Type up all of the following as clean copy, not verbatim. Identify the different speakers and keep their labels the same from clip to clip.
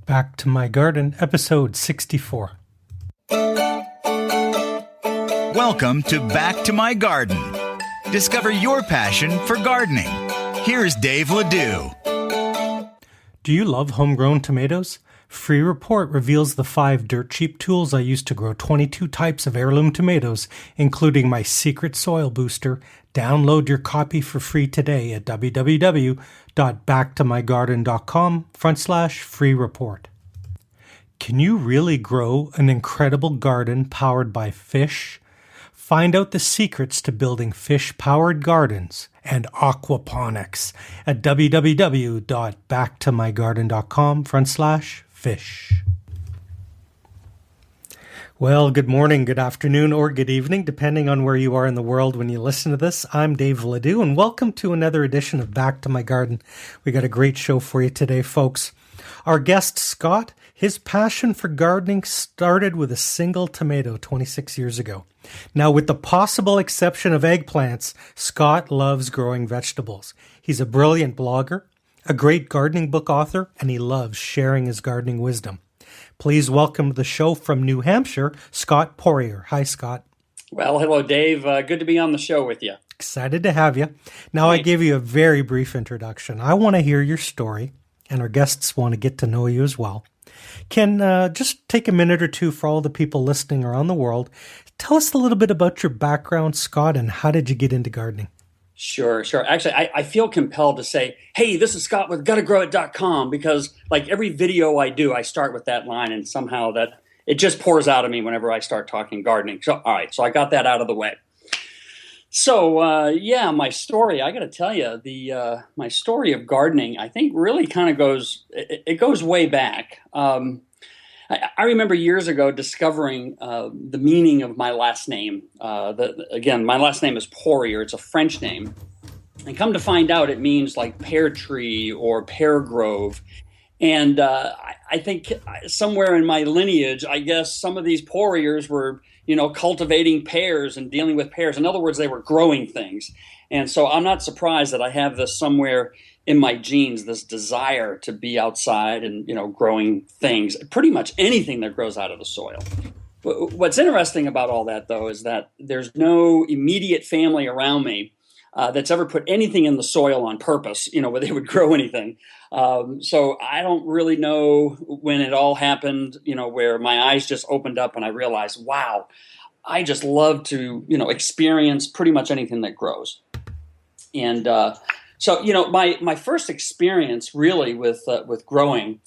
Speaker 1: Back to My Garden, episode 64.
Speaker 2: Welcome to Back to My Garden. Discover your passion for gardening. Here's Dave Ledoux.
Speaker 1: Do you love homegrown tomatoes? Free Report reveals the 5 dirt cheap tools I use to grow 22 types of heirloom tomatoes, including my secret soil booster. Download your copy for free today at www.backtomygarden.com/free report. Can you really grow an incredible garden powered by fish? Find out the secrets to building fish-powered gardens and aquaponics at www.backtomygarden.com/fish. Well, good morning, good afternoon, or good evening, depending on where you are in the world when you listen to this. I'm Dave Ledoux, and welcome to another edition of Back to My Garden. We got a great show for you today, folks. Our guest, Scott, his passion for gardening started with a single tomato 26 years ago. Now, with the possible exception of eggplants, Scott loves growing vegetables. He's a brilliant blogger, a great gardening book author, and he loves sharing his gardening wisdom. Please welcome to the show from New Hampshire, Scot Poirier. Hi, Scott.
Speaker 3: Well, hello, Dave. Good to be on the show with you.
Speaker 1: Excited to have you. Now, I gave you a very brief introduction. I want to hear your story, and our guests want to get to know you as well. Can just take a minute or two for all the people listening around the world. Tell us a little bit about your background, Scott, and how did you get into gardening?
Speaker 3: Sure. Actually, I feel compelled to say, hey, this is Scott with GottaGrowIt.com, because like every video I do, I start with that line, and somehow that it just pours out of me whenever I start talking gardening. So, all right, so I got that out of the way. So, my story, I got to tell you, my story of gardening, I think really kind of goes way back. I remember years ago discovering the meaning of my last name. Again, my last name is Poirier. It's a French name. And come to find out, it means like pear tree or pear grove. And I think somewhere in my lineage, I guess some of these Poiriers were, cultivating pears and dealing with pears. In other words, they were growing things. And so I'm not surprised that I have this somewhere in my genes, this desire to be outside and, growing things, pretty much anything that grows out of the soil. What's interesting about all that, though, is that there's no immediate family around me that's ever put anything in the soil on purpose, where they would grow anything. So I don't really know when it all happened, where my eyes just opened up and I realized, wow, I just love to, experience pretty much anything that grows. And so, my first experience really with growing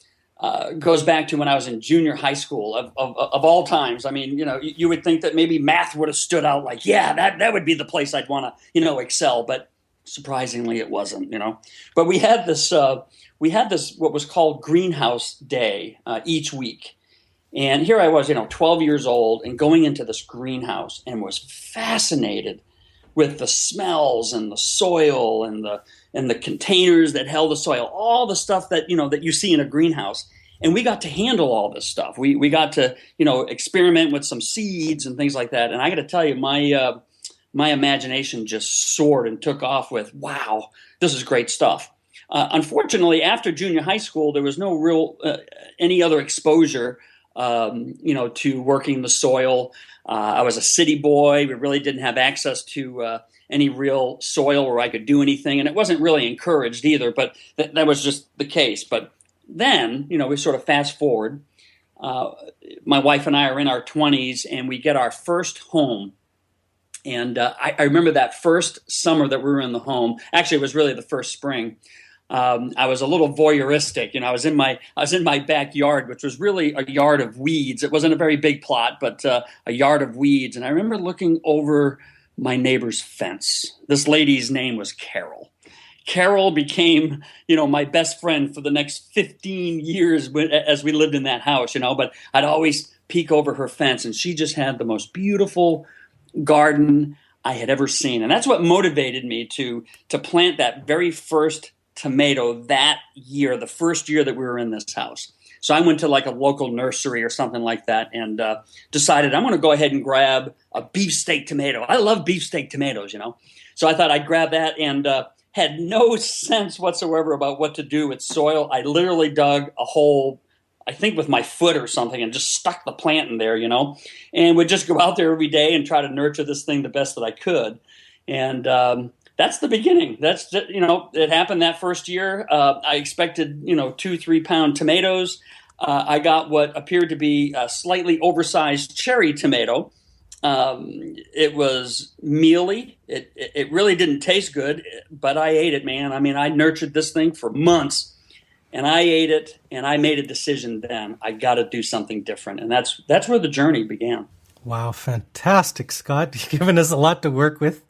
Speaker 3: goes back to when I was in junior high school of all times. I mean, you would think that maybe math would have stood out like, yeah, that would be the place I'd want to, excel. But surprisingly, it wasn't, But we had this what was called greenhouse day each week. And here I was, 12 years old and going into this greenhouse and was fascinated with the smells and the soil and the containers that held the soil, all the stuff that, that you see in a greenhouse. And we got to handle all this stuff. We got to, experiment with some seeds and things like that. And I got to tell you, my imagination just soared and took off with, wow, this is great stuff. Unfortunately, after junior high school, there was no real any other exposure, to working the soil. I was a city boy. We really didn't have access to any real soil where I could do anything. And it wasn't really encouraged either, but that was just the case. But then, we sort of fast forward. My wife and I are in our 20s and we get our first home. And I remember that first summer that we were in the home. Actually, it was really the first spring. I was a little voyeuristic. I was in my backyard, which was really a yard of weeds. It wasn't a very big plot, but a yard of weeds. And I remember looking over my neighbor's fence. This lady's name was Carol. Carol became, my best friend for the next 15 years as we lived in that house, but I'd always peek over her fence and she just had the most beautiful garden I had ever seen. And that's what motivated me to plant that very first tomato that year, the first year that we were in this house. So I went to like a local nursery or something like that and decided I'm going to go ahead and grab a beefsteak tomato. I love beefsteak tomatoes, So I thought I'd grab that and had no sense whatsoever about what to do with soil. I literally dug a hole, I think with my foot or something, and just stuck the plant in there, and would just go out there every day and try to nurture this thing the best that I could. And that's the beginning. It happened that first year. I expected, 2-3 pound tomatoes. I got what appeared to be a slightly oversized cherry tomato. It was mealy. It really didn't taste good, but I ate it, man. I mean, I nurtured this thing for months, and I ate it, and I made a decision then. I got to do something different, and that's where the journey began.
Speaker 1: Wow, fantastic, Scott. You've given us a lot to work with.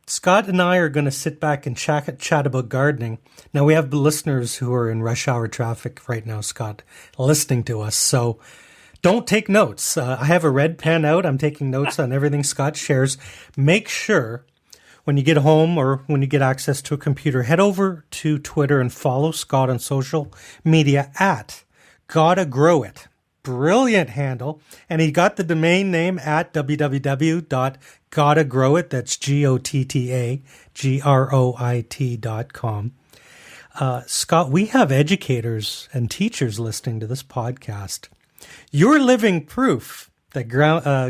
Speaker 1: Scott and I are going to sit back and chat about gardening. Now, we have listeners who are in rush hour traffic right now, Scott, listening to us. So don't take notes. I have a red pen out. I'm taking notes on everything Scott shares. Make sure when you get home or when you get access to a computer, head over to Twitter and follow Scott on social media at Gotta Grow It. Brilliant handle. And he got the domain name at www.gottagrowit. That's GOTTAGROIT.com. Scott, we have educators and teachers listening to this podcast. You're living proof that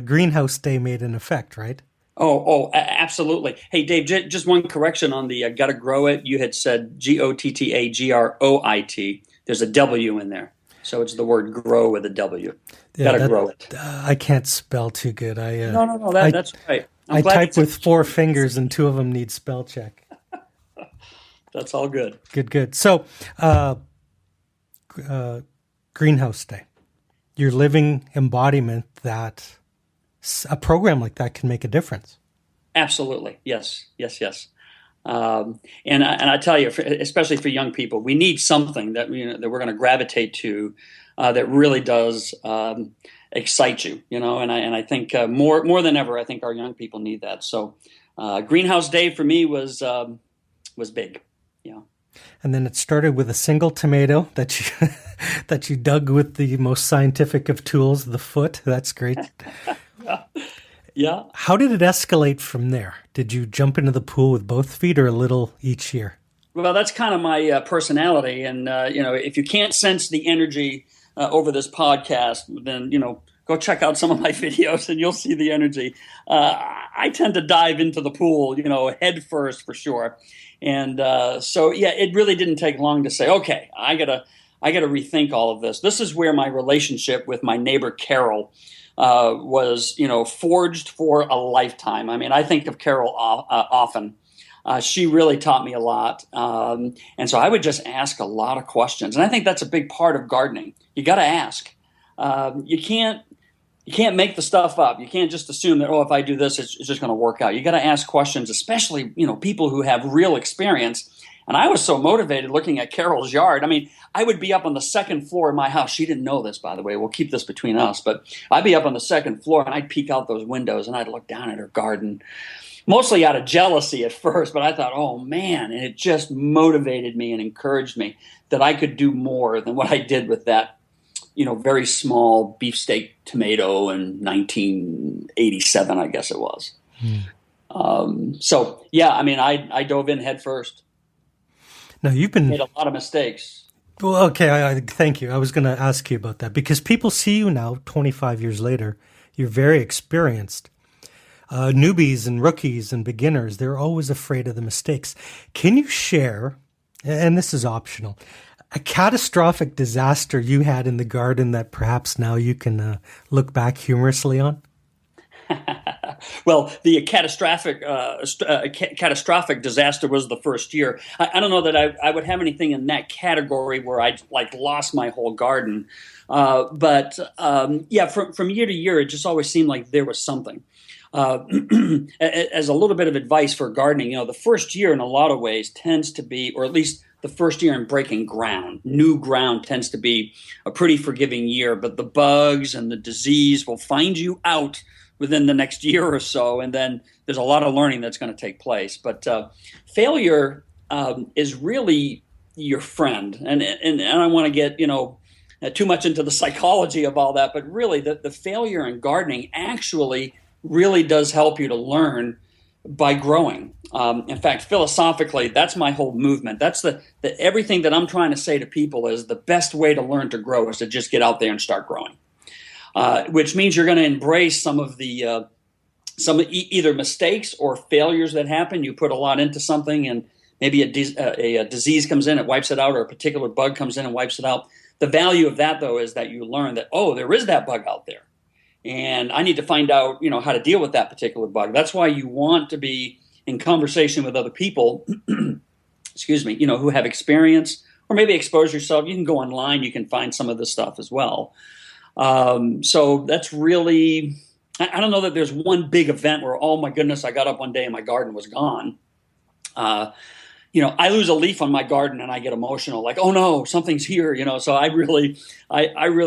Speaker 1: Greenhouse Day made an effect, right?
Speaker 3: Absolutely. Hey, Dave, just one correction on the Gotta Grow It. You had said GOTTAGROIT. There's a W in there. So it's the word grow with a W. Gotta grow it.
Speaker 1: I can't spell too good.
Speaker 3: No, that's right.
Speaker 1: I type with 4 fingers and 2 of them need spell check.
Speaker 3: That's all good.
Speaker 1: Good. So, Greenhouse Day, your living embodiment that a program like that can make a difference.
Speaker 3: Absolutely. Yes. And I tell you, especially for young people, we need something that that we're going to gravitate to that really does excite you, And I think more than ever, I think our young people need that. So, Greenhouse Day for me was big. Yeah.
Speaker 1: And then it started with a single tomato that you dug with the most scientific of tools, the foot. That's great.
Speaker 3: Yeah.
Speaker 1: How did it escalate from there? Did you jump into the pool with both feet or a little each year?
Speaker 3: Well, that's kind of my personality. And, if you can't sense the energy over this podcast, then, go check out some of my videos and you'll see the energy. I tend to dive into the pool, head first for sure. And it really didn't take long to say, okay, I gotta rethink all of this. This is where my relationship with my neighbor Carol was, forged for a lifetime. I mean, I think of Carol often. She really taught me a lot. And so I would just ask a lot of questions. And I think that's a big part of gardening. You got to ask. You can't make the stuff up. You can't just assume that, if I do this, it's just going to work out. You got to ask questions, especially, people who have real experience. And I was so motivated looking at Carol's yard. I mean, I would be up on the second floor of my house. She didn't know this, by the way. We'll keep this between us. But I'd be up on the second floor, and I'd peek out those windows, and I'd look down at her garden, mostly out of jealousy at first. But I thought, oh, man, and it just motivated me and encouraged me that I could do more than what I did with that, very small beefsteak tomato in 1987, I guess it was. I dove in head first.
Speaker 1: Now, you've
Speaker 3: made a lot of mistakes.
Speaker 1: Well, okay, thank you. I was going to ask you about that because people see you now, 25 years later. You're very experienced. Newbies and rookies and beginners, they're always afraid of the mistakes. Can you share, and this is optional, a catastrophic disaster you had in the garden that perhaps now you can look back humorously on?
Speaker 3: Well, the catastrophic disaster was the first year. I don't know that I would have anything in that category where I lost my whole garden. But from year to year, it just always seemed like there was something. As a little bit of advice for gardening, the first year in a lot of ways tends to be, or at least the first year in breaking ground, new ground tends to be a pretty forgiving year. But the bugs and the disease will find you out within the next year or so, and then there's a lot of learning that's going to take place. But failure is really your friend, and I don't want to get too much into the psychology of all that, but really the failure in gardening actually really does help you to learn by growing. In fact, philosophically, that's my whole movement. That's the everything that I'm trying to say to people is the best way to learn to grow is to just get out there and start growing. Which means you're going to embrace some of the either mistakes or failures that happen. You put a lot into something, and maybe a disease comes in, it wipes it out, or a particular bug comes in and wipes it out. The value of that, though, is that you learn that, oh, there is that bug out there, and I need to find out, how to deal with that particular bug. That's why you want to be in conversation with other people, excuse me, who have experience, or maybe expose yourself. You can go online, you can find some of this stuff as well. So that's really, I don't know that there's one big event where, oh my goodness, I got up one day and my garden was gone. I lose a leaf on my garden and I get emotional, like, oh no, something's here, so I really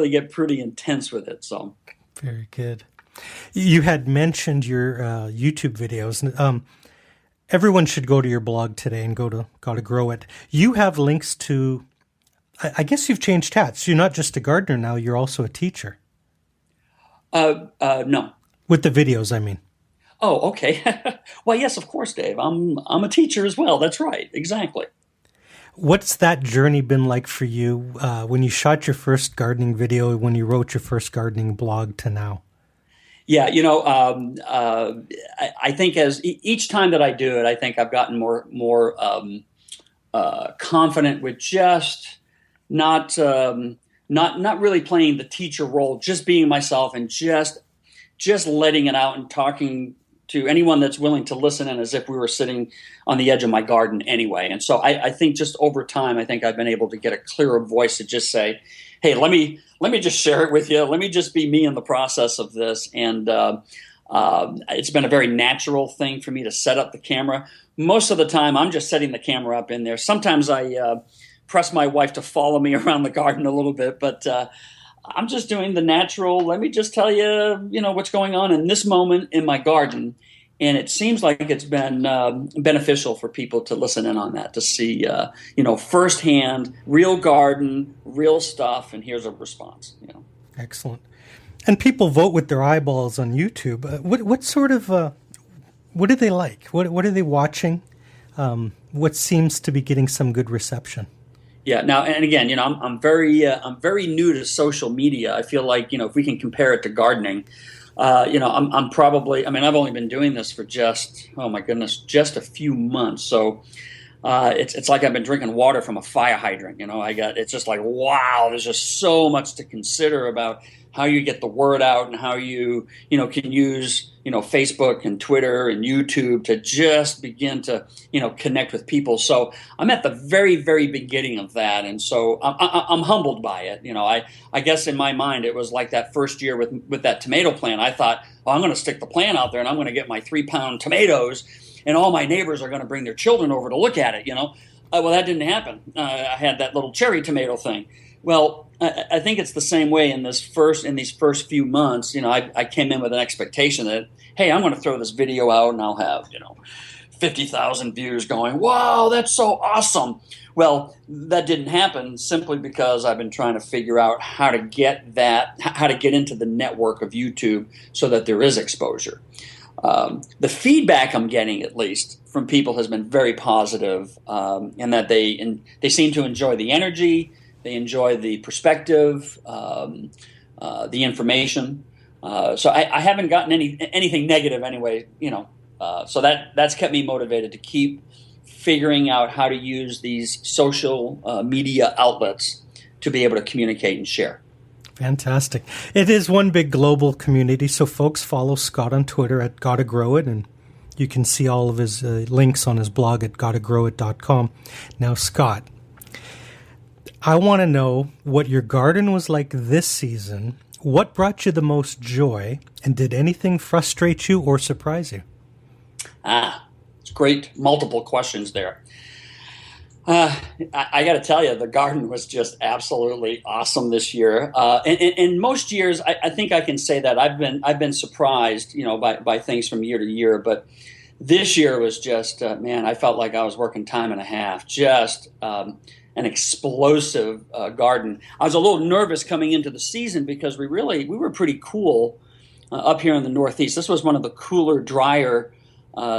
Speaker 3: get pretty intense with it. So.
Speaker 1: Very good. You had mentioned your YouTube videos. Everyone should go to your blog today and go to Gotta Grow It. You have links to, I guess you've changed hats. You're not just a gardener now, you're also a teacher.
Speaker 3: No.
Speaker 1: With the videos, I mean.
Speaker 3: Oh, okay. Well, yes, of course, Dave. I'm a teacher as well. That's right. Exactly.
Speaker 1: What's that journey been like for you when you shot your first gardening video, when you wrote your first gardening blog to now?
Speaker 3: Yeah, I think as each time that I do it, I think I've gotten more confident with just not really playing the teacher role, just being myself and just letting it out and talking to anyone that's willing to listen, and as if we were sitting on the edge of my garden anyway. And so I think just over time, I think I've been able to get a clearer voice to just say, hey, let me just share it with you. Let me just be me in the process of this. And it's been a very natural thing for me to set up the camera. Most of the time, I'm just setting the camera up in there. Sometimes I press my wife to follow me around the garden a little bit, but I'm just doing the natural. Let me just tell you, what's going on in this moment in my garden. And it seems like it's been beneficial for people to listen in on that, to see, firsthand, real garden, real stuff, and here's a response.
Speaker 1: Excellent. And people vote with their eyeballs on YouTube. What sort of, what do they like? What are they watching? What seems to be getting some good reception?
Speaker 3: Yeah. Now, and again, I'm very new to social media. I feel like, if we can compare it to gardening, I'm probably, I've only been doing this for just a few months. So it's like I've been drinking water from a fire hydrant. It's just like, wow, there's just so much to consider about how you get the word out and how you, can use, Facebook and Twitter and YouTube to just begin to, connect with people. So I'm at the very, very beginning of that. And so I'm humbled by it. I guess in my mind, it was like that first year with that tomato plant. I thought, oh, I'm going to stick the plant out there and I'm going to get my 3-pound tomatoes and all my neighbors are going to bring their children over to look at it. Well, that didn't happen. I had that little cherry tomato thing. Well, I think it's the same way in these first few months. I came in with an expectation that, hey, I'm going to throw this video out and I'll have, 50,000 views going, wow, that's so awesome. Well, that didn't happen simply because I've been trying to figure out how to get into the network of YouTube so that there is exposure. The feedback I'm getting, at least from people, has been very positive, in that they seem to enjoy the energy. They enjoy the perspective, the information. So I haven't gotten anything negative anyway, so that's kept me motivated to keep figuring out how to use these social media outlets to be able to communicate and share.
Speaker 1: Fantastic. It is one big global community, so folks follow Scot on Twitter at Gotta Grow It, and you can see all of his links on his blog at gottagrowit.com. Now, Scot, I want to know what your garden was like this season. What brought you the most joy, and did anything frustrate you or surprise you?
Speaker 3: It's great. Multiple questions there. I got to tell you, the garden was just absolutely awesome this year. And most years, I think I can say that I've been surprised, by things from year to year. But this year was just, I felt like I was working time and a half. Just an explosive garden. I was a little nervous coming into the season because we were pretty cool up here in the Northeast. This was one of the cooler, drier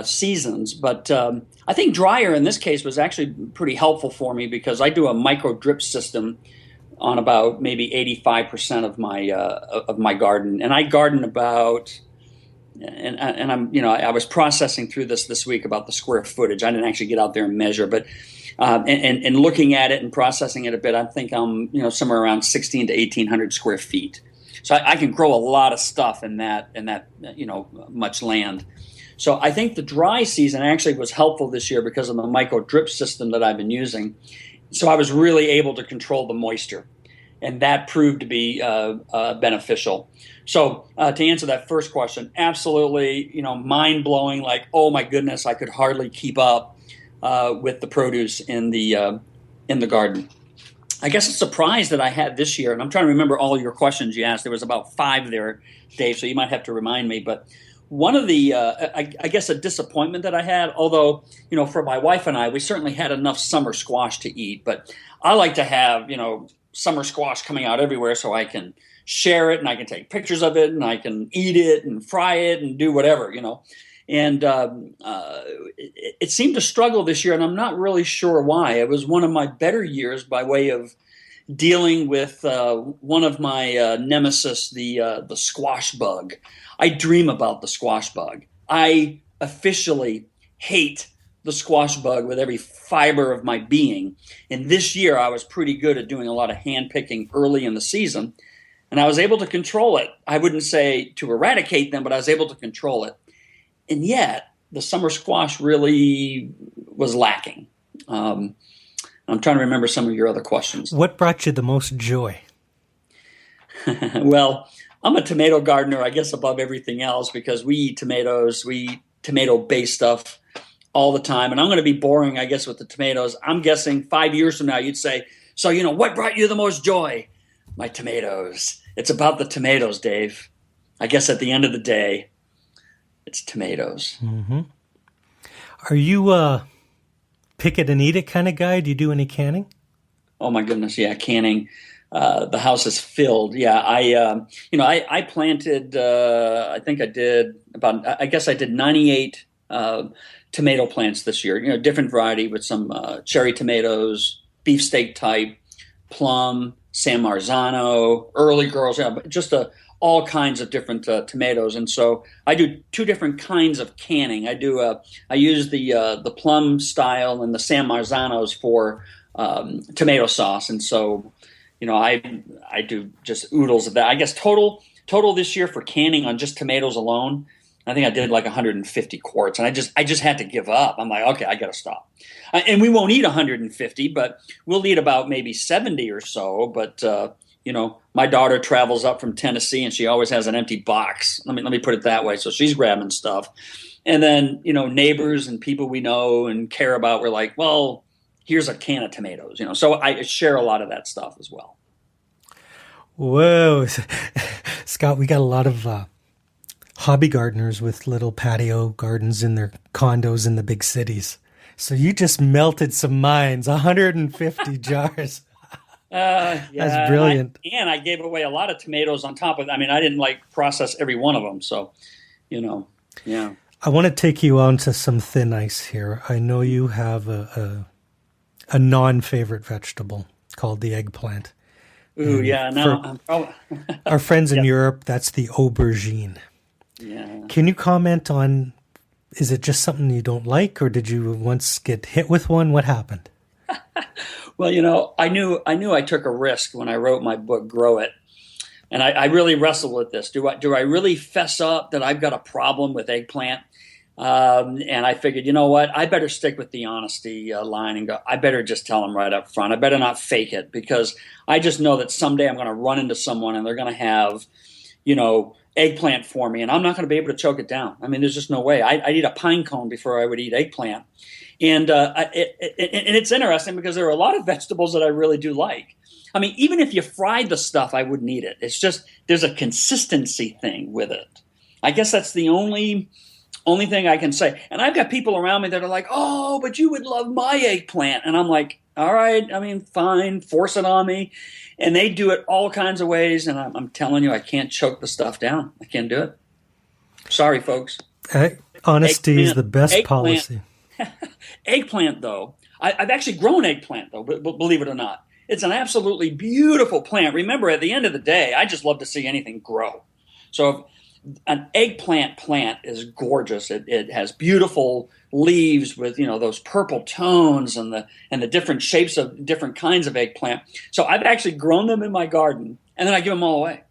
Speaker 3: seasons. But I think drier in this case was actually pretty helpful for me because I do a micro drip system on about maybe 85% of my garden, and I garden about. And I'm, I was processing through this week about the square footage. I didn't actually get out there and measure, but and looking at it and processing it a bit, I think I'm, somewhere around 16 to 1800 square feet. So I can grow a lot of stuff in that much land. So I think the dry season actually was helpful this year because of the micro drip system that I've been using. So I was really able to control the moisture, and that proved to be beneficial. So to answer that first question, absolutely, mind blowing. Like, oh my goodness, I could hardly keep up with the produce in the garden. I guess a surprise that I had this year, and I'm trying to remember all your questions you asked. There was about 5 there, Dave, so you might have to remind me. But one of the, I guess, a disappointment that I had, although, for my wife and I, we certainly had enough summer squash to eat. But I like to have, summer squash coming out everywhere so I can share it and I can take pictures of it and I can eat it and fry it and do whatever, And it seemed to struggle this year, and I'm not really sure why. It was one of my better years by way of dealing with one of my nemesis, the squash bug. I dream about the squash bug. I officially hate the squash bug with every fiber of my being. And this year I was pretty good at doing a lot of hand picking early in the season, and I was able to control it. I wouldn't say to eradicate them, but I was able to control it. And yet the summer squash really was lacking. I'm trying to remember some of your other questions.
Speaker 1: What brought you the most joy?
Speaker 3: Well, I'm a tomato gardener, I guess, above everything else, because we eat tomatoes. We eat tomato-based stuff all the time. And I'm going to be boring, I guess, with the tomatoes. I'm guessing 5 years from now, you'd say, so, what brought you the most joy? My tomatoes. It's about the tomatoes, Dave. I guess at the end of the day, it's tomatoes.
Speaker 1: Mm-hmm. Are you pick it and eat it kind of guy? Do you do any canning?
Speaker 3: Oh, my goodness. Yeah, canning. The house is filled. Yeah, I planted, I did 98 tomato plants this year, different variety with some cherry tomatoes, beefsteak type, plum, San Marzano, early girls, just all kinds of different tomatoes. And so I do 2 different kinds of canning. I use the plum style and the San Marzanos for tomato sauce. And so, I do just oodles of that. I guess total this year for canning on just tomatoes alone, I think I did like 150 quarts, and I just had to give up. I'm like, okay, I got to stop. And we won't eat 150, but we'll eat about maybe 70 or so. But my daughter travels up from Tennessee, and she always has an empty box. Let me put it that way. So she's grabbing stuff, and then neighbors and people we know and care about were like, well, here's a can of tomatoes. So I share a lot of that stuff as well.
Speaker 1: Whoa, Scott, we got a lot of hobby gardeners with little patio gardens in their condos in the big cities. So you just melted some minds, 150 jars.
Speaker 3: Yeah,
Speaker 1: that's brilliant.
Speaker 3: And I gave away a lot of tomatoes on top of it. I mean, I didn't process every one of them. So, yeah.
Speaker 1: I want to take you on to some thin ice here. I know you have a non-favorite vegetable called the eggplant.
Speaker 3: Ooh, and yeah. No,
Speaker 1: our friends in Europe, that's the aubergine.
Speaker 3: Yeah.
Speaker 1: Can you comment on, is it just something you don't like, or did you once get hit with one? What happened?
Speaker 3: Well, I knew I took a risk when I wrote my book, Grow It. And I really wrestled with this. Do I really fess up that I've got a problem with eggplant? And I figured, you know what? I better stick with the honesty line and go, I better just tell them right up front. I better not fake it, because I just know that someday I'm going to run into someone and they're going to have, eggplant for me, and I'm not going to be able to choke it down. I mean, there's just no way. I'd eat a pine cone before I would eat eggplant. And it's interesting because there are a lot of vegetables that I really do like. I mean, even if you fried the stuff, I wouldn't eat it. It's just there's a consistency thing with it. I guess that's the only thing I can say. And I've got people around me that are like, oh, but you would love my eggplant. And I'm like, all right, I mean, fine, force it on me. And they do it all kinds of ways. And I'm telling you, I can't choke the stuff down. I can't do it. Sorry, folks.
Speaker 1: Honesty is the best policy.
Speaker 3: Eggplant, though, I've actually grown eggplant, though, believe it or not. It's an absolutely beautiful plant. Remember, at the end of the day, I just love to see anything grow. So an eggplant plant is gorgeous. It has beautiful leaves with, those purple tones and the different shapes of different kinds of eggplant. So I've actually grown them in my garden, and then I give them all away.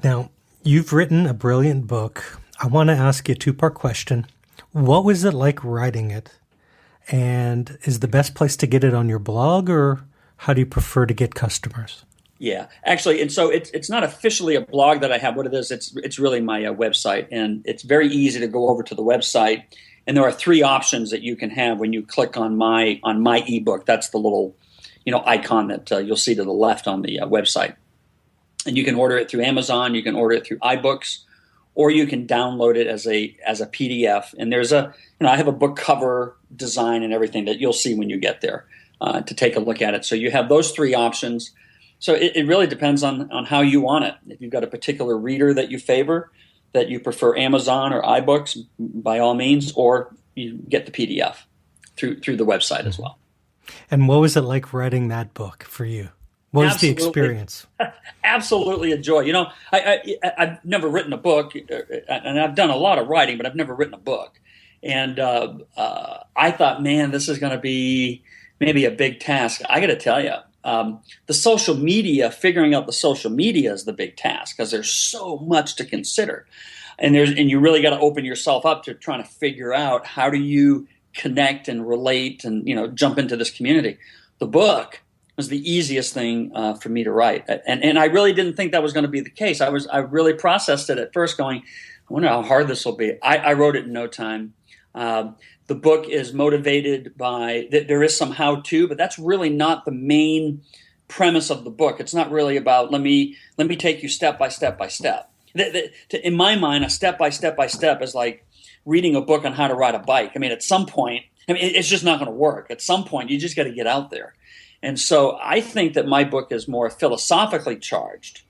Speaker 1: Now, you've written a brilliant book. I want to ask you a two-part question. What was it like writing it? And is the best place to get it on your blog, or how do you prefer to get customers?
Speaker 3: Yeah, actually, and so it's not officially a blog that I have. What it is, it's really my website, and it's very easy to go over to the website. And there are three options that you can have when you click on my ebook. That's the little icon that you'll see to the left on the website. And you can order it through Amazon, you can order it through iBooks, or you can download it as a PDF. And there's I have a book cover design and everything that you'll see when you get there to take a look at it. So you have those three options. So it really depends on how you want it. If you've got a particular reader that you favor, that you prefer Amazon or iBooks, by all means, or you get the PDF through the website as well.
Speaker 1: And what was it like writing that book for you? What was the experience?
Speaker 3: Absolutely a joy. I've never written a book, and I've done a lot of writing, but I've never written a book. And I thought, man, this is going to be maybe a big task. I got to tell you, the social media, figuring out the social media is the big task because there's so much to consider. And you really got to open yourself up to trying to figure out how do you connect and relate and, jump into this community. The book was the easiest thing for me to write. And I really didn't think that was going to be the case. I really processed it at first going, I wonder how hard this will be. I wrote it in no time. The book is motivated by, there is some how-to, but that's really not the main premise of the book. It's not really about, let me take you step by step by step. In my mind, a step by step by step is like reading a book on how to ride a bike. I mean, at some point, it's just not going to work. At some point, you just got to get out there. And so I think that my book is more philosophically charged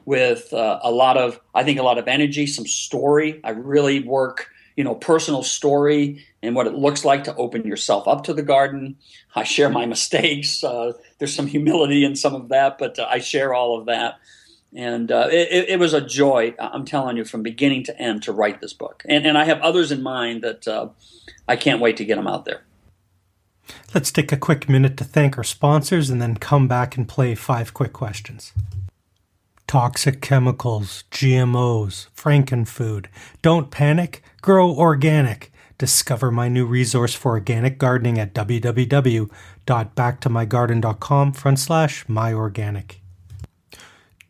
Speaker 3: with a lot of energy, some story. I really work, personal story and what it looks like to open yourself up to the garden. I share my mistakes. There's some humility in some of that, but I share all of that. And it was a joy, I'm telling you, from beginning to end to write this book. And I have others in mind that I can't wait to get them out there.
Speaker 1: Let's take a quick minute to thank our sponsors and then come back and play 5 quick questions. Toxic chemicals, GMOs, Frankenfood. Don't panic, grow organic. Discover my new resource for organic gardening at www.backtomygarden.com/myorganic.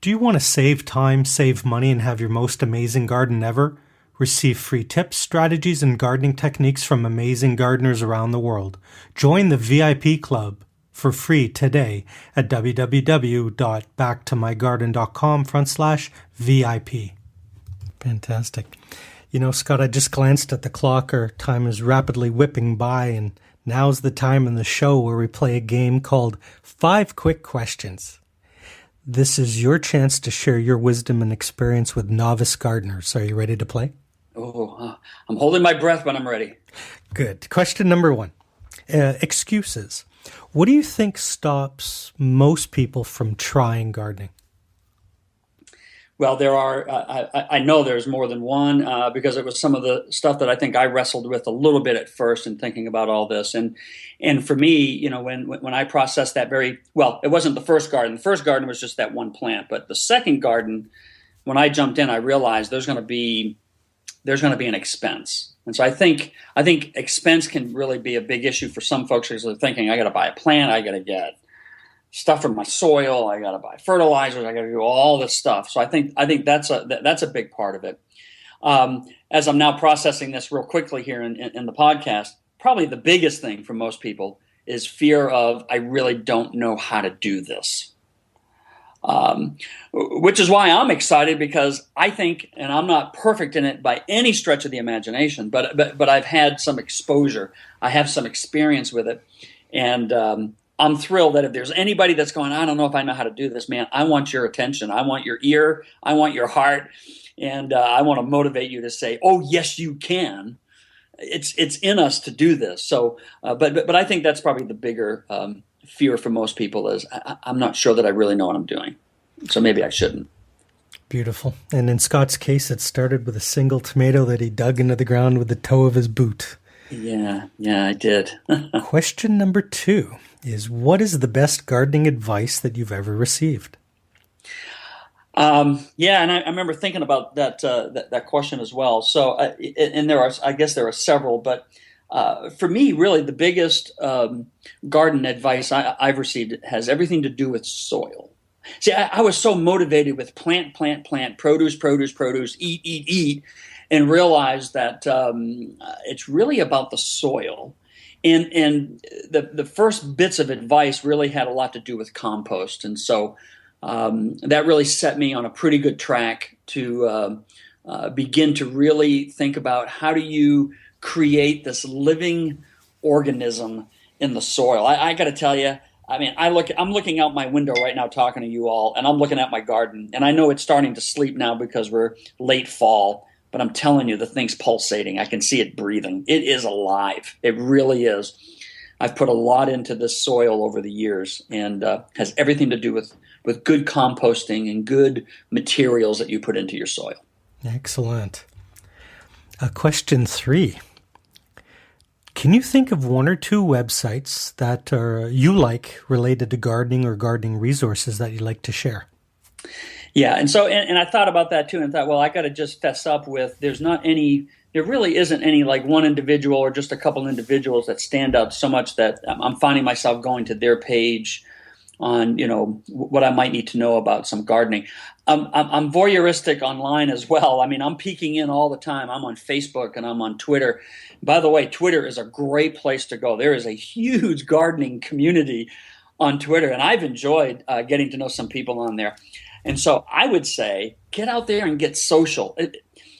Speaker 1: Do you want to save time, save money, and have your most amazing garden ever? Receive free tips, strategies, and gardening techniques from amazing gardeners around the world. Join the VIP Club for free today at www.backtomygarden.com/VIP. Fantastic. Scott, I just glanced at the clock. Our time is rapidly whipping by, and now's the time in the show where we play a game called 5 Quick Questions. This is your chance to share your wisdom and experience with novice gardeners. Are you ready to play?
Speaker 3: Oh, I'm holding my breath, but I'm ready.
Speaker 1: Good. Question number 1. Excuses. What do you think stops most people from trying gardening?
Speaker 3: Well, there are, I know there's more than one because it was some of the stuff that I think I wrestled with a little bit at first in thinking about all this. And for me, when I processed that it wasn't the first garden. The first garden was just that one plant. But the second garden, when I jumped in, I realized there's going to be an expense. And so I think expense can really be a big issue for some folks because they're thinking, I got to buy a plant, I got to get stuff from my soil, I got to buy fertilizers, I got to do all this stuff. So I think that's a big part of it. As I'm now processing this real quickly here in the podcast, probably the biggest thing for most people is fear of, I really don't know how to do this. Which is why I'm excited because I think, and I'm not perfect in it by any stretch of the imagination, but I've had some exposure. I have some experience with it. And I'm thrilled that if there's anybody that's going, I don't know if I know how to do this, man, I want your attention. I want your ear. I want your heart. And I want to motivate you to say, oh, yes, you can. It's in us to do this. So, but I think that's probably the bigger fear for most people is I'm not sure that I really know what I'm doing. So maybe I shouldn't.
Speaker 1: Beautiful. And in Scott's case, it started with a single tomato that he dug into the ground with the toe of his boot.
Speaker 3: Yeah, I did.
Speaker 1: Question number 2 is, what is the best gardening advice that you've ever received?
Speaker 3: Yeah, and I remember thinking about that question as well. So, and I guess there are several, but for me, really, the biggest garden advice I've received has everything to do with soil. See, I was so motivated with plant, produce, eat, and realized that it's really about the soil. And the first bits of advice really had a lot to do with compost. And so that really set me on a pretty good track to begin to really think about how do you create this living organism in the soil. I got to tell you, I mean, I'm looking out my window right now talking to you all, and I'm looking at my garden. And I know it's starting to sleep now because we're late fall. But I'm telling you, the thing's pulsating. I can see it breathing. It is alive. It really is. I've put a lot into this soil over the years, and has everything to do with good composting and good materials that you put into your soil.
Speaker 1: Excellent. Question 3. Can you think of 1 or 2 websites that you like related to gardening or gardening resources that you like to share?
Speaker 3: Yeah, and so and I thought about that too, and thought, well, I got to just fess up with there really isn't any like one individual or just a couple individuals that stand out so much that I'm finding myself going to their page on what I might need to know about some gardening. I'm voyeuristic online as well. I mean, I'm peeking in all the time. I'm on Facebook and I'm on Twitter. By the way, Twitter is a great place to go. There is a huge gardening community on Twitter, and I've enjoyed getting to know some people on there. And so I would say, get out there and get social.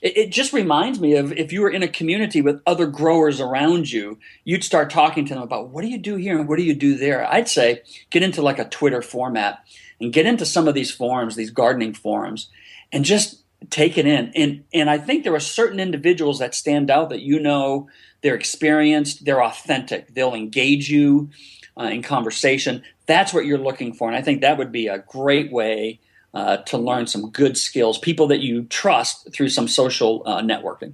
Speaker 3: It just reminds me of if you were in a community with other growers around you, you'd start talking to them about what do you do here and what do you do there. I'd say get into like a Twitter format and get into some of these forums, these gardening forums, and just take it in. And I think there are certain individuals that stand out that they're experienced, they're authentic, they'll engage you in conversation. That's what you're looking for. And I think that would be a great way to learn some good skills, people that you trust through some social networking.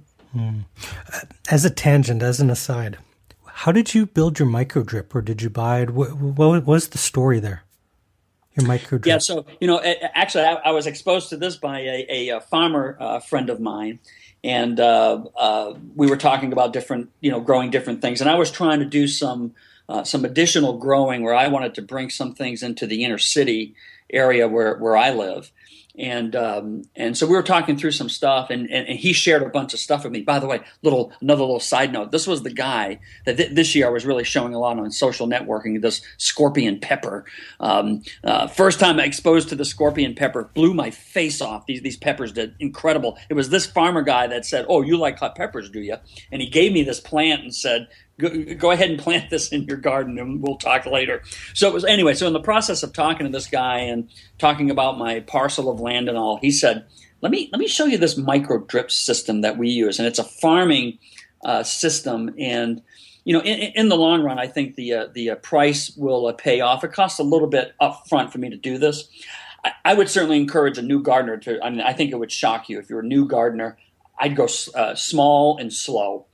Speaker 1: As a tangent, as an aside, how did you build your micro drip, or did you buy it? What was the story there? Your micro drip.
Speaker 3: Yeah, so actually, I was exposed to this by a farmer friend of mine, and we were talking about different, growing different things, and I was trying to do some additional growing where I wanted to bring some things into the inner city area where I live. And so we were talking through some stuff, and he shared a bunch of stuff with me. By the way, another little side note. This was the guy that this year I was really showing a lot on social networking, this scorpion pepper. First time I exposed to the scorpion pepper, blew my face off. These peppers did incredible. It was this farmer guy that said, "Oh, you like hot peppers, do you?" And he gave me this plant and said, Go ahead and plant this in your garden, and we'll talk later. So it was anyway. So in the process of talking to this guy and talking about my parcel of land and all, he said, "Let me show you this micro drip system that we use, and it's a farming system. And in the long run, I think the price will pay off. It costs a little bit up front for me to do this. I would certainly encourage a new gardener to. I mean, I think it would shock you if you're a new gardener. I'd go small and slow."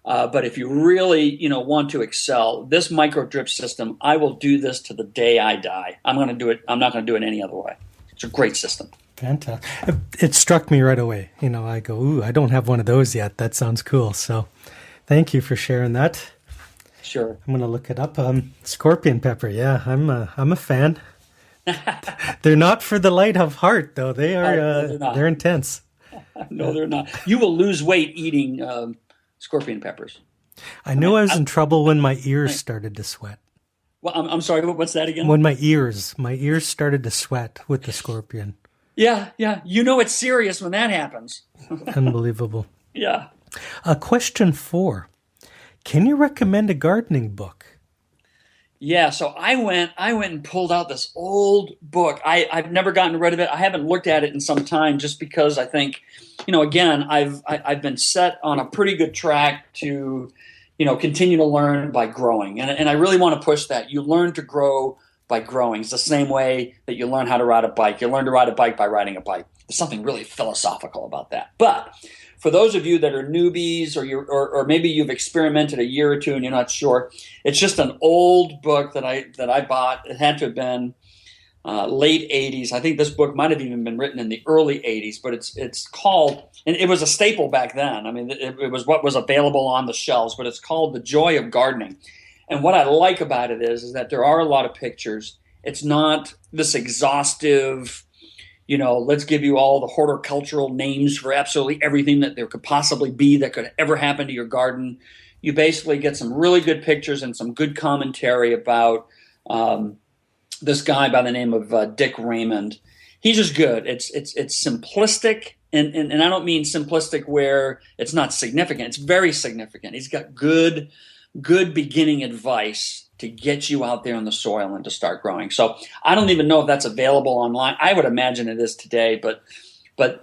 Speaker 3: But if you really, want to excel, this micro drip system, I will do this to the day I die. I'm going to do it. I'm not going to do it any other way. It's a great system.
Speaker 1: Fantastic. It struck me right away. I go, ooh, I don't have one of those yet. That sounds cool. So thank you for sharing that.
Speaker 3: Sure.
Speaker 1: I'm going to look it up. Scorpion pepper. Yeah, I'm a fan. They're not for the light of heart, though. They are. They're intense.
Speaker 3: No, they're not. You will lose weight eating scorpion peppers.
Speaker 1: I knew I was in trouble when my ears started to sweat.
Speaker 3: Well, I'm sorry. What's that again?
Speaker 1: When my ears started to sweat with the scorpion.
Speaker 3: Yeah. It's serious when that happens.
Speaker 1: Unbelievable.
Speaker 3: Yeah.
Speaker 1: Question 4. Can you recommend a gardening book?
Speaker 3: Yeah, so I went and pulled out this old book. I've never gotten rid of it. I haven't looked at it in some time, just because I think, again, I've been set on a pretty good track to, continue to learn by growing, and I really want to push that. You learn to grow by growing. It's the same way that you learn how to ride a bike. You learn to ride a bike by riding a bike. There's something really philosophical about that. But for those of you that are newbies, or maybe you've experimented a year or two and you're not sure, it's just an old book that I bought. It had to have been late 80s. I think this book might have even been written in the early 80s, but it's called, and it was a staple back then. I mean, it was what was available on the shelves, but it's called The Joy of Gardening. And what I like about it is that there are a lot of pictures. It's not this exhaustive, let's give you all the horticultural names for absolutely everything that there could possibly be that could ever happen to your garden. You basically get some really good pictures and some good commentary about this guy by the name of Dick Raymond. He's just good. It's simplistic, and I don't mean simplistic where it's not significant. It's very significant. He's got good beginning advice to get you out there in the soil and to start growing. So I don't even know if that's available online. I would imagine it is today, but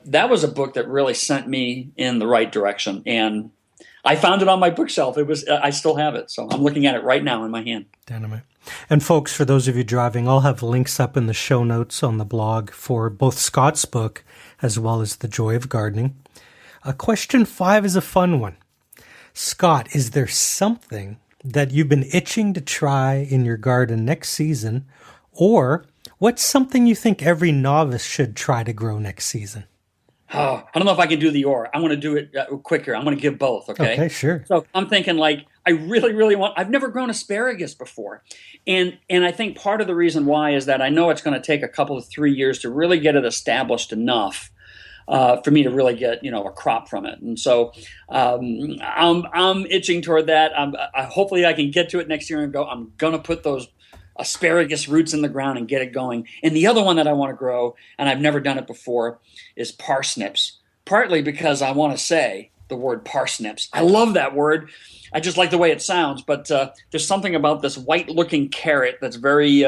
Speaker 3: that was a book that really sent me in the right direction. And I found it on my bookshelf. I still have it. So I'm looking at it right now in my hand.
Speaker 1: Dynamite. And folks, for those of you driving, I'll have links up in the show notes on the blog for both Scott's book as well as The Joy of Gardening. Question 5 is a fun one. Scott, is there something that you've been itching to try in your garden next season, or what's something you think every novice should try to grow next season?
Speaker 3: Oh, I don't know if I can do the or. I'm going to do it quicker. I'm going to give both, okay?
Speaker 1: Okay, sure.
Speaker 3: So I'm thinking I really, really I've never grown asparagus before. And I think part of the reason why is that I know it's going to take a couple of 3 years to really get it established enough for me to really get, a crop from it. And so I'm itching toward that. Hopefully I can get to it next year and go, I'm going to put those asparagus roots in the ground and get it going. And the other one that I want to grow, and I've never done it before, is parsnips, partly because I want to say the word parsnips. I love that word. I just like the way it sounds, but there's something about this white-looking carrot that's very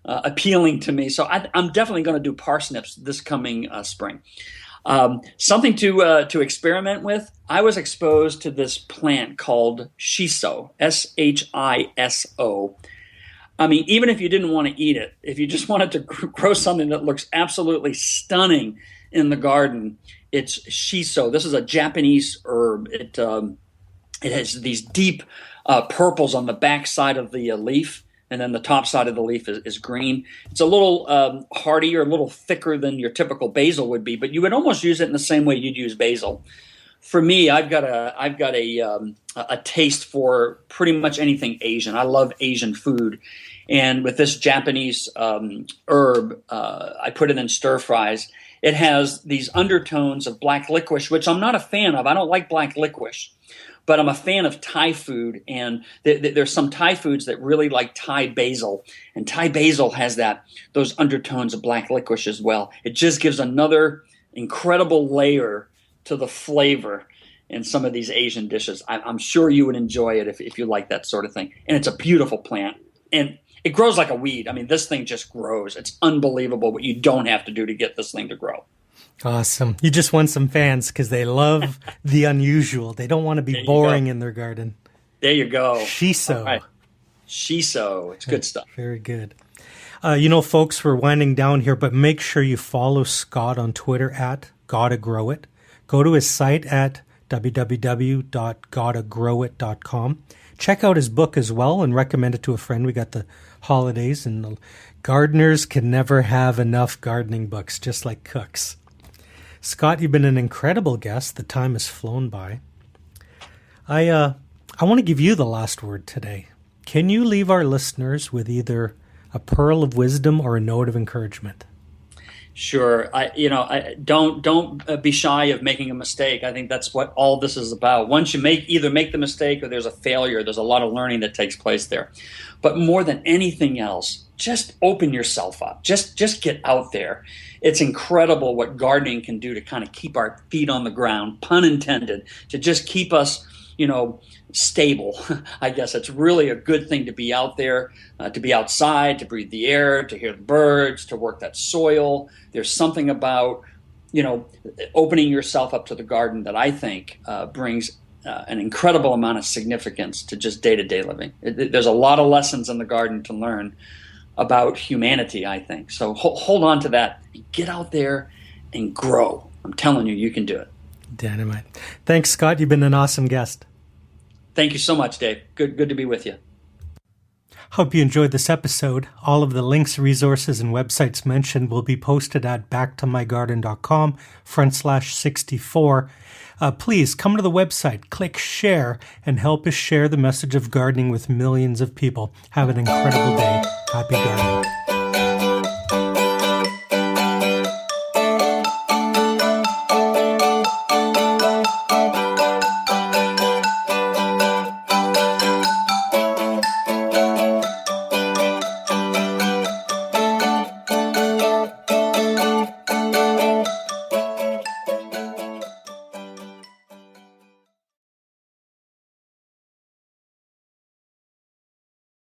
Speaker 3: appealing to me. So I'm definitely going to do parsnips this coming spring. Something to experiment with. I was exposed to this plant called shiso, Shiso. I mean, even if you didn't want to eat it, if you just wanted to grow something that looks absolutely stunning in the garden, it's shiso. This is a Japanese herb. It has these deep purples on the back side of the leaf, and then the top side of the leaf is green. It's a little hardier, a little thicker than your typical basil would be, but you would almost use it in the same way you'd use basil. For me, I've got a taste for pretty much anything Asian. I love Asian food, and with this Japanese herb, I put it in stir fries. It has these undertones of black licorice, which I'm not a fan of. I don't like black licorice. But I'm a fan of Thai food, and there's some Thai foods that really like Thai basil, and Thai basil has those undertones of black licorice as well. It just gives another incredible layer to the flavor in some of these Asian dishes. I'm sure you would enjoy it if you like that sort of thing. And it's a beautiful plant, and it grows like a weed. I mean, this thing just grows. It's unbelievable what you don't have to do to get this thing to grow.
Speaker 1: Awesome. You just won some fans because they love the unusual. They don't want to be boring in their garden.
Speaker 3: There you go.
Speaker 1: Shiso.
Speaker 3: Right. Shiso. It's good stuff.
Speaker 1: Very good. Folks, we're winding down here, but make sure you follow Scott on Twitter at GottaGrowIt. Go to his site at www.gottagrowit.com. Check out his book as well and recommend it to a friend. We got the holidays, and gardeners can never have enough gardening books, just like cooks. Scott, you've been an incredible guest. The time has flown by. I want to give you the last word today. Can you leave our listeners with either a pearl of wisdom or a note of encouragement?
Speaker 3: Sure. Don't be shy of making a mistake. I think that's what all this is about. Once you either make the mistake or there's a failure, there's a lot of learning that takes place there. But more than anything else, just open yourself up. Just get out there. It's incredible what gardening can do to kind of keep our feet on the ground, pun intended, to just keep us, stable. I guess it's really a good thing to be out there, to be outside, to breathe the air, to hear the birds, to work that soil. There's something about, opening yourself up to the garden that I think brings an incredible amount of significance to just day-to-day living. There's a lot of lessons in the garden to learn about humanity, I think. So hold on to that. Get out there and grow. I'm telling you, you can do it.
Speaker 1: Dynamite. Thanks, Scott. You've been an awesome guest.
Speaker 3: Thank you so much, Dave. Good to be with you.
Speaker 1: Hope you enjoyed this episode. All of the links, resources, and websites mentioned will be posted at BackToMyGarden.com/64. Please come to the website, click share, and help us share the message of gardening with millions of people. Have an incredible day. Happy gardening.